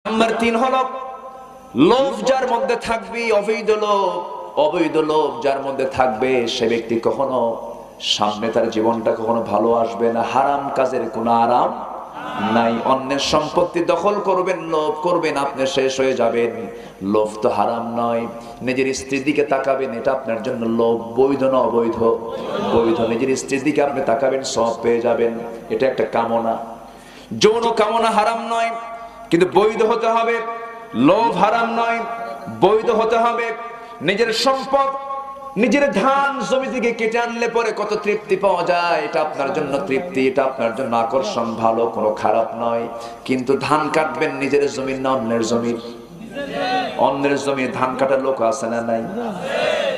Number 3 হলো লোভ যার মধ্যে থাকবে, অবৈধ লোভ যার মধ্যে থাকবে, সে ব্যক্তি কখনো সামনে তার জীবনটা কখনো ভালো আসবে না। হারাম কাজের কোনো আরাম নাই। অন্যের সম্পত্তি দখল করবেন, লোভ করবেন, আপনি শেষ হয়ে যাবেন। লোভ তো হারাম নয়। নিজের স্ত্রীর দিকে তাকাবেন, এটা আপনার জন্য লোভ। বৈধ না অবৈধ? বৈধ। নিজের স্ত্রীর দিকে আপনি তাকাবেন, সব পেয়ে যাবেন। এটা একটা কামনা। যৌন কামনা হারাম নয়, কিন্তু বৈধ হতে হবে। লোভ হারাম নয়, বৈধ হতে হবে। নিজের সম্পদ, নিজের ধান জমি থেকে কেটে আনলে পরে কত তৃপ্তি পাওয়া যায়, এটা আপনার জন্য তৃপ্তি, এটা আপনার জন্য আকর্ষণ, ভালো, কোনো খারাপ নয়। কিন্তু ধান কাটবেন নিজের জমির না অন্যের জমির? অন্যের জমির ধান কাটার লোক আছে না নাই?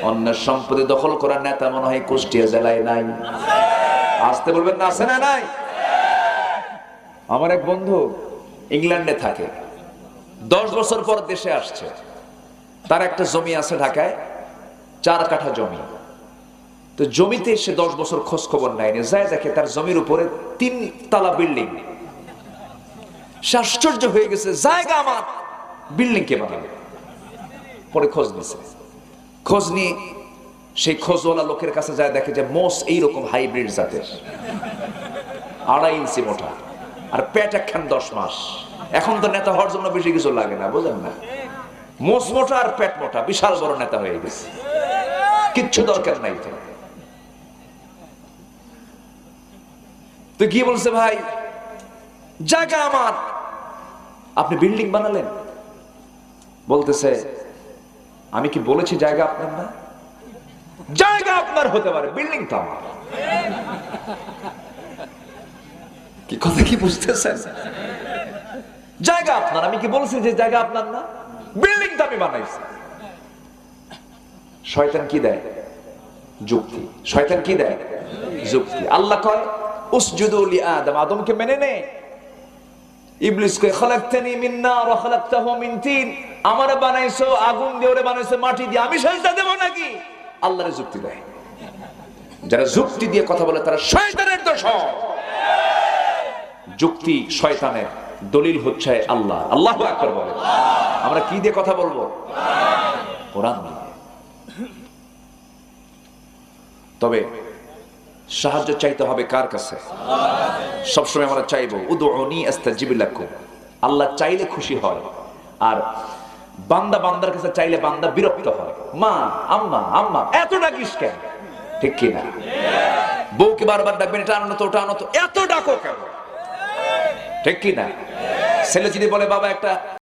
অন্যের সম্পত্তি দখল করার নেতা মনে হয় কুষ্টিয়া জেলায় নাই। আসতে বলবেন না, আছে না নাই? আমার এক বন্ধু ইংল্যান্ডে থাকে, 10 বছর পর দেশে আসছে। তার একটা জমি আছে ঢাকায়, 4 কাঠা জমি। তো জমিতে সে 10 বছর খোঁজ খবর নেয়নি, যায় দেখে তার জমির উপরে 3 তলা বিল্ডিং। সে আশ্চর্য হয়ে গেছে, জায়গা আমার, বিল্ডিং কে বানাবে? পরে খোঁজ নিছে, খোঁজ নিয়ে সেই খোঁজওয়ালা লোকের কাছে যায়, দেখে যে মোষ এইরকম হাইব্রিড জাতের, 2.5 ইঞ্চি মোটা, আর পেট একখান 10 মাস। এখন তো নেতা হওয়ার জন্য বেশি কিছু লাগে না, বুঝেন না? মোষ মোটা আর পেট মোটা, বিশাল বড় নেতা হয়ে গেছে, কিচ্ছু দরকার নাই। তো কি বলছে, ভাই জায়গা আমার, আপনি বিল্ডিং বানালেন? বলতেছে, আমি কি বলেছি জায়গা আপনার না? জায়গা আপনার হতে পারে, বিল্ডিং তো আমার। কি কথা কি বুঝতেছেন? জায়গা আপনার, আমি কি বলছি যে জায়গা আপনার না? বিল্ডিং তো আমি বানাইছি। শয়তান কি দেয়? যুক্তি। শয়তান কি দেয়? যুক্তি। আল্লাহ কয় উসজুদু লি আদম, আদমকে মেনে নে। ইবলিস কয় খলাকতানি মিন নার ওয়া খলাকতাহু মিন তিন, আমারে বানাইছো আগুন দিয়ে, ওরে বানাইছো মাটি দিয়ে, আমি সেজদা দেব নাকি? আল্লাহর যুক্তি দেয়। যারা যুক্তি দিয়ে কথা বলে তারা শয়তানের দোসর। যুক্তি শয়তানের, দলিল হচ্ছে আল্লাহ। আল্লাহু আকবার বলে। আমরা কি দিয়ে কথা বলবো? কোরআন দিয়ে। তবে সাহায্য চাইতে হবে কার কাছে? সবসময় আমরা চাইবো উদউনি আস্তাজিব লাকুম। আল্লাহ চাইলে খুশি হয়, আর বান্দা বান্দার কাছে চাইলে বান্দা বিরক্ত হয়। মা, আম্মা, আম্মা, এত ডাকিস কেন? ঠিক কি না? বউকে বারবার ডাকবেন, এটা আনো তো, ওটা আনো তো, এত ডাকো কেন? ঠিক কি না? ছেলে যদি বলে বাবা একটা